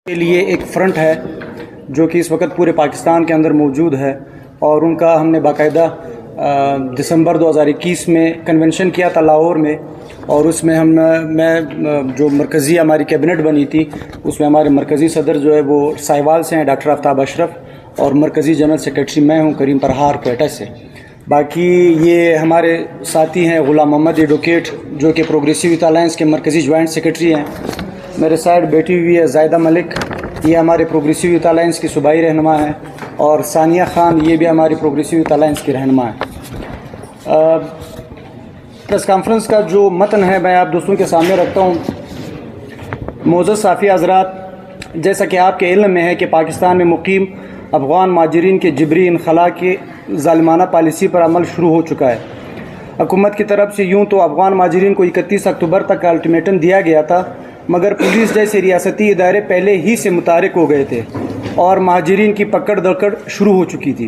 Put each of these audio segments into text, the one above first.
کے لیے ایک فرنٹ ہے جو کہ اس وقت پورے پاکستان کے اندر موجود ہے، اور ان کا ہم نے باقاعدہ دسمبر 2021 میں کنونشن کیا تھا لاہور میں، اور اس میں میں جو مرکزی ہماری کیبنٹ بنی تھی اس میں ہمارے مرکزی صدر جو ہے وہ ساہیوال سے ہیں، ڈاکٹر آفتاب اشرف، اور مرکزی جنرل سیکریٹری میں ہوں کریم پرہار کوئٹہ سے۔ باقی یہ ہمارے ساتھی ہیں غلام محمد ایڈوکیٹ جو کہ پروگریسو یوتھ الائنس کے مرکزی جوائنٹ سیکریٹری ہیں، میرے سائڈ بیٹھی ہوئی ہے زائدہ ملک، یہ ہمارے پروگریسو یوتھ الائنس کی صوبائی رہنما ہیں، اور ثانیہ خان یہ بھی ہماری پروگریسو یوتھ الائنس کی رہنما ہیں۔ پریس کانفرنس کا جو متن ہے میں آپ دوستوں کے سامنے رکھتا ہوں۔ معزز صحافی حضرات، جیسا کہ آپ کے علم میں ہے کہ پاکستان میں مقیم افغان مہاجرین کے جبری انخلاء کی ظالمانہ پالیسی پر عمل شروع ہو چکا ہے۔ حکومت کی طرف سے یوں تو افغان مہاجرین کو 31 اکتوبر تک کا الٹیمیٹم دیا گیا تھا، مگر پولیس جیسے ریاستی ادارے پہلے ہی سے متحرک ہو گئے تھے اور مہاجرین کی پکڑ دکڑ شروع ہو چکی تھی۔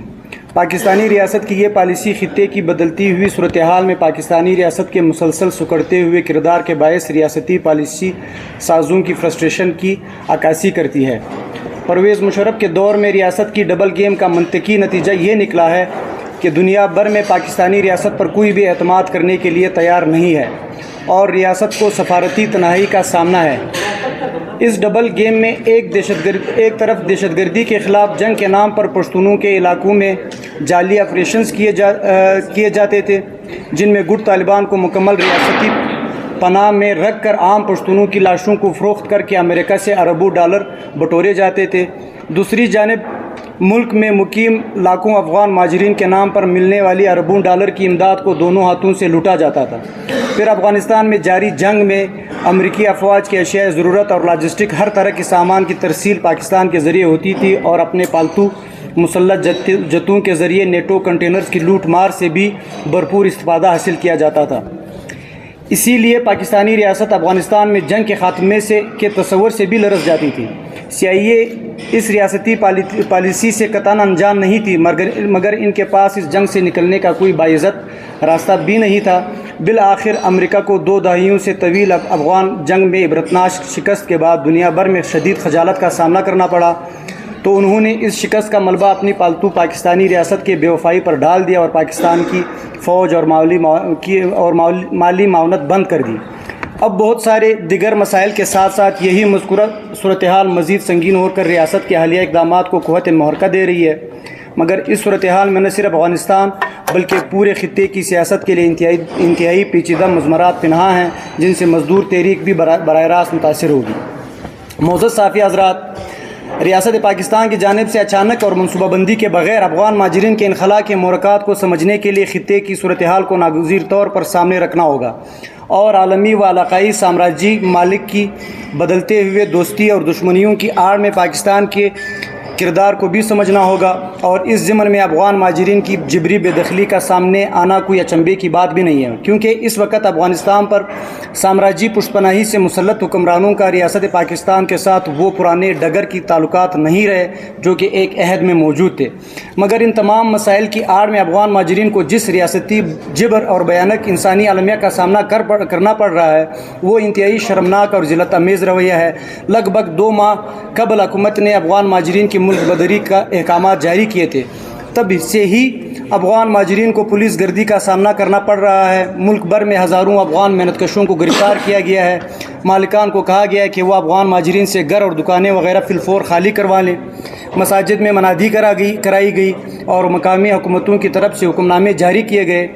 پاکستانی ریاست کی یہ پالیسی خطے کی بدلتی ہوئی صورتحال میں پاکستانی ریاست کے مسلسل سکڑتے ہوئے کردار کے باعث ریاستی پالیسی سازوں کی فرسٹریشن کی عکاسی کرتی ہے۔ پرویز مشرف کے دور میں ریاست کی ڈبل گیم کا منطقی نتیجہ یہ نکلا ہے کہ دنیا بھر میں پاکستانی ریاست پر کوئی بھی اعتماد کرنے کے لیے تیار نہیں ہے اور ریاست کو سفارتی تنہائی کا سامنا ہے۔ اس ڈبل گیم میں ایک طرف دہشت گردی کے خلاف جنگ کے نام پر پشتونوں کے علاقوں میں جعلی آپریشنز کیے جاتے تھے، جن میں گٹ طالبان کو مکمل ریاستی پناہ میں رکھ کر عام پشتونوں کی لاشوں کو فروخت کر کے امریکہ سے اربوں ڈالر بٹورے جاتے تھے۔ دوسری جانب ملک میں مقیم لاکھوں افغان مہاجرین کے نام پر ملنے والی اربوں ڈالر کی امداد کو دونوں ہاتھوں سے لوٹا جاتا تھا۔ پھر افغانستان میں جاری جنگ میں امریکی افواج کی اشیاء ضرورت اور لاجسٹک ہر طرح کے سامان کی ترسیل پاکستان کے ذریعے ہوتی تھی، اور اپنے پالتو مسلح جتوں کے ذریعے نیٹو کنٹینرز کی لوٹ مار سے بھی بھرپور استفادہ حاصل کیا جاتا تھا۔ اسی لیے پاکستانی ریاست افغانستان میں جنگ کے خاتمے کے تصور سے بھی لرز جاتی تھی۔ CIA اس ریاستی پالیسی سے قطعاً انجان نہیں تھی، مگر ان کے پاس اس جنگ سے نکلنے کا کوئی باعزت راستہ بھی نہیں تھا۔ بالآخر امریکہ کو 2 دہائیوں سے طویل افغان جنگ میں عبرتناک شکست کے بعد دنیا بھر میں شدید خجالت کا سامنا کرنا پڑا، تو انہوں نے اس شکست کا ملبہ اپنی پالتو پاکستانی ریاست کے بے وفائی پر ڈال دیا اور پاکستان کی فوج اور مالی معاونت بند کر دی۔ اب بہت سارے دیگر مسائل کے ساتھ ساتھ یہی مذکورہ صورتحال مزید سنگین ہو کر ریاست کے حالیہ اقدامات کو قوت محرکہ دے رہی ہے، مگر اس صورتحال میں نہ صرف افغانستان بلکہ پورے خطے کی سیاست کے لیے انتہائی پیچیدہ مضمرات پنہاں ہیں، جن سے مزدور تحریک بھی براہ راست متاثر ہوگی۔ معزز صحافی حضرات، ریاست پاکستان کی جانب سے اچانک اور منصوبہ بندی کے بغیر افغان مہاجرین کے انخلاء کے محرکات کو سمجھنے کے لیے خطے کی صورتحال کو ناگزیر طور پر سامنے رکھنا ہوگا، اور عالمی و علاقائی سامراجی ممالک کی بدلتے ہوئے دوستی اور دشمنیوں کی آڑ میں پاکستان کے کردار کو بھی سمجھنا ہوگا۔ اور اس ضمن میں افغان مہاجرین کی جبری بے دخلی کا سامنے آنا کوئی اچنبے کی بات بھی نہیں ہے، کیونکہ اس وقت افغانستان پر سامراجی پشت پناہی سے مسلط حکمرانوں کا ریاست پاکستان کے ساتھ وہ پرانے ڈگر کی تعلقات نہیں رہے جو کہ ایک عہد میں موجود تھے، مگر ان تمام مسائل کی آڑ میں افغان مہاجرین کو جس ریاستی جبر اور بیانک انسانی المیہ کا سامنا کرنا پڑ رہا ہے وہ انتہائی شرمناک اور ذلت آمیز رویہ ہے۔ لگ بھگ 2 ماہ قبل حکومت نے افغان مہاجرین کی ملک بدری کا احکامات جاری کیے تھے، تب سے ہی افغان مہاجرین کو پولیس گردی کا سامنا کرنا پڑ رہا ہے۔ ملک بھر میں ہزاروں افغان محنت کشوں کو گرفتار کیا گیا ہے۔ مالکان کو کہا گیا ہے کہ وہ افغان مہاجرین سے گھر اور دکانیں وغیرہ فی الفور خالی کروا لیں۔ مساجد میں منادی کرائی گئی اور مقامی حکومتوں کی طرف سے حکم نامے جاری کیے گئے۔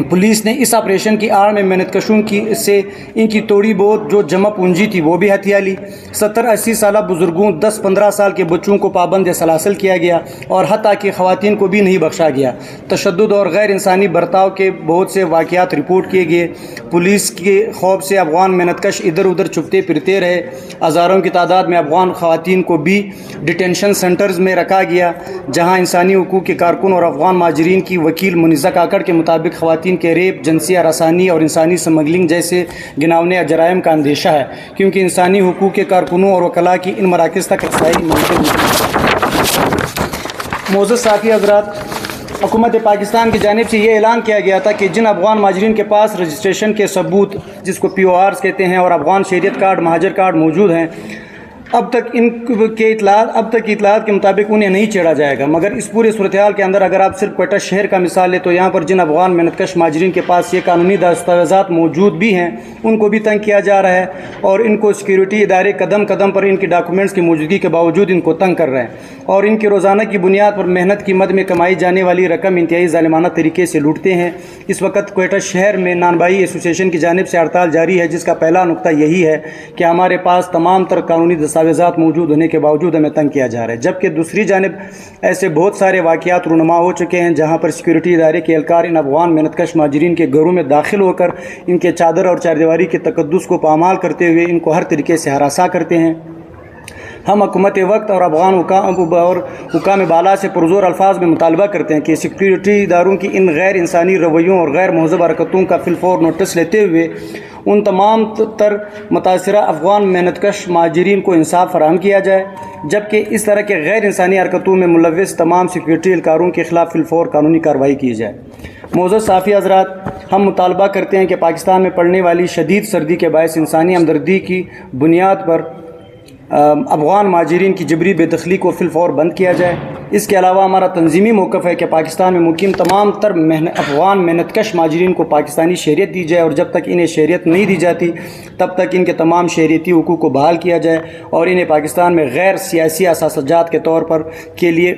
پولیس نے اس آپریشن کی آڑ میں محنت کشوں سے ان کی تھوڑی بہت جو جمع پونجی تھی وہ بھی ہتھیا لی۔ 70-80 سالہ بزرگوں، 10-15 سال کے بچوں کو پابند سلاسل کیا گیا، اور حتیٰ کہ خواتین کو بھی نہیں بخشا گیا۔ تشدد اور غیر انسانی برتاؤ کے بہت سے واقعات رپورٹ کیے گئے۔ پولیس کے خوف سے افغان محنت کش ادھر ادھر چھپتے پھرتے رہے۔ ہزاروں کی تعداد میں افغان خواتین کو بھی ڈیٹینشن سینٹرز میں رکھا گیا، جہاں انسانی حقوق کے کارکن اور افغان مہاجرین کی وکیل منیزہ کاکڑ کے مطابق خواتین کے ریپ، جنسی ہراسانی اور انسانی سمگلنگ جیسے گناونے جرائم کا اندیشہ ہے، کیونکہ انسانی حقوق کے کارکنوں اور وکلاء کی ان مراکز تک رسائی ممکن نہیں۔ معزز صحافی حضرات، حکومت پاکستان کی جانب سے یہ اعلان کیا گیا تھا کہ جن افغان مہاجرین کے پاس رجسٹریشن کے ثبوت جس کو PORs کہتے ہیں اور افغان شہریت کارڈ، مہاجر کارڈ موجود ہیں، اب تک کی اطلاعات کے مطابق انہیں نہیں چھیڑا جائے گا، مگر اس پورے صورتحال کے اندر اگر آپ صرف کوئٹہ شہر کا مثال لیں تو یہاں پر جن افغان محنت کش مہاجرین کے پاس یہ قانونی دستاویزات موجود بھی ہیں ان کو بھی تنگ کیا جا رہا ہے، اور ان کو سیکیورٹی ادارے قدم قدم پر ان کی ڈاکومنٹس کی موجودگی کے باوجود ان کو تنگ کر رہے ہیں، اور ان کی روزانہ کی بنیاد پر محنت کی مد میں کمائی جانے والی رقم انتہائی ظالمانہ طریقے سے لوٹتے ہیں۔ اس وقت کوئٹہ شہر میں نان بھائی ایسوسی ایشن کی جانب سے ہڑتال جاری ہے، جس کا پہلا نقطہ یہی ہے کہ ہمارے پاس تمام تر قانونی دستاویزات موجود ہونے کے باوجود ہمیں تنگ کیا جا رہا ہے، جبکہ دوسری جانب ایسے بہت سارے واقعات رونما ہو چکے ہیں جہاں پر سیکیورٹی ادارے کے اہلکار ان افغان محنت کش مہاجرین کے گھروں میں داخل ہو کر ان کے چادر اور چاردیواری کے تقدس کو پامال کرتے ہوئے ان کو ہر طریقے سے ہراساں کرتے ہیں۔ ہم حکومت وقت اور افغان حکام بالا سے پرزور الفاظ میں مطالبہ کرتے ہیں کہ سیکیورٹی اداروں کی ان غیر انسانی رویوں اور غیر مہذب حرکتوں کا فی الفور نوٹس لیتے ہوئے ان تمام تر متاثرہ افغان محنت کش مہاجرین کو انصاف فراہم کیا جائے، جبکہ اس طرح کے غیر انسانی حرکتوں میں ملوث تمام سیکیورٹی اہلکاروں کے خلاف فی الفور قانونی کارروائی کی جائے۔ معزز صحافی حضرات، ہم مطالبہ کرتے ہیں کہ پاکستان میں پڑنے والی شدید سردی کے باعث انسانی ہمدردی کی بنیاد پر افغان مہاجرین کی جبری بے دخلی کو فی الفور بند کیا جائے۔ اس کے علاوہ ہمارا تنظیمی موقف ہے کہ پاکستان میں مقیم تمام تر افغان محنت کش مہاجرین کو پاکستانی شہریت دی جائے، اور جب تک انہیں شہریت نہیں دی جاتی تب تک ان کے تمام شہریتی حقوق کو بحال کیا جائے، اور انہیں پاکستان میں غیر سیاسی اثاثہ جات کے طور پر کے لیے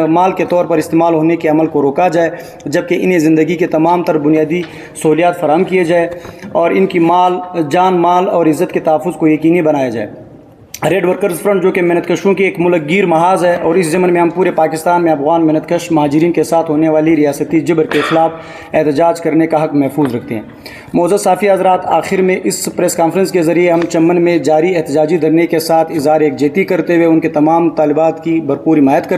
مال کے طور پر استعمال ہونے کے عمل کو روکا جائے، جبکہ انہیں زندگی کے تمام تر بنیادی سہولیات فراہم کیے جائے اور ان کی جان مال اور عزت کے تحفظ کو یقینی بنایا جائے۔ ریڈ ورکرز فرنٹ جو کہ محنت کشوں کی ایک ملک گیر محاذ ہے، اور اس ضمن میں ہم پورے پاکستان میں افغان محنت کش مہاجرین کے ساتھ ہونے والی ریاستی جبر کے خلاف احتجاج کرنے کا حق محفوظ رکھتے ہیں۔ معزز صحافی حضرات، آخر میں اس پریس کانفرنس کے ذریعے ہم چمن میں جاری احتجاجی دھرنے کے ساتھ اظہار یکجہتی کرتے ہوئے ان کے تمام طالبات کی بھرپور حمایت کرتے ہیں۔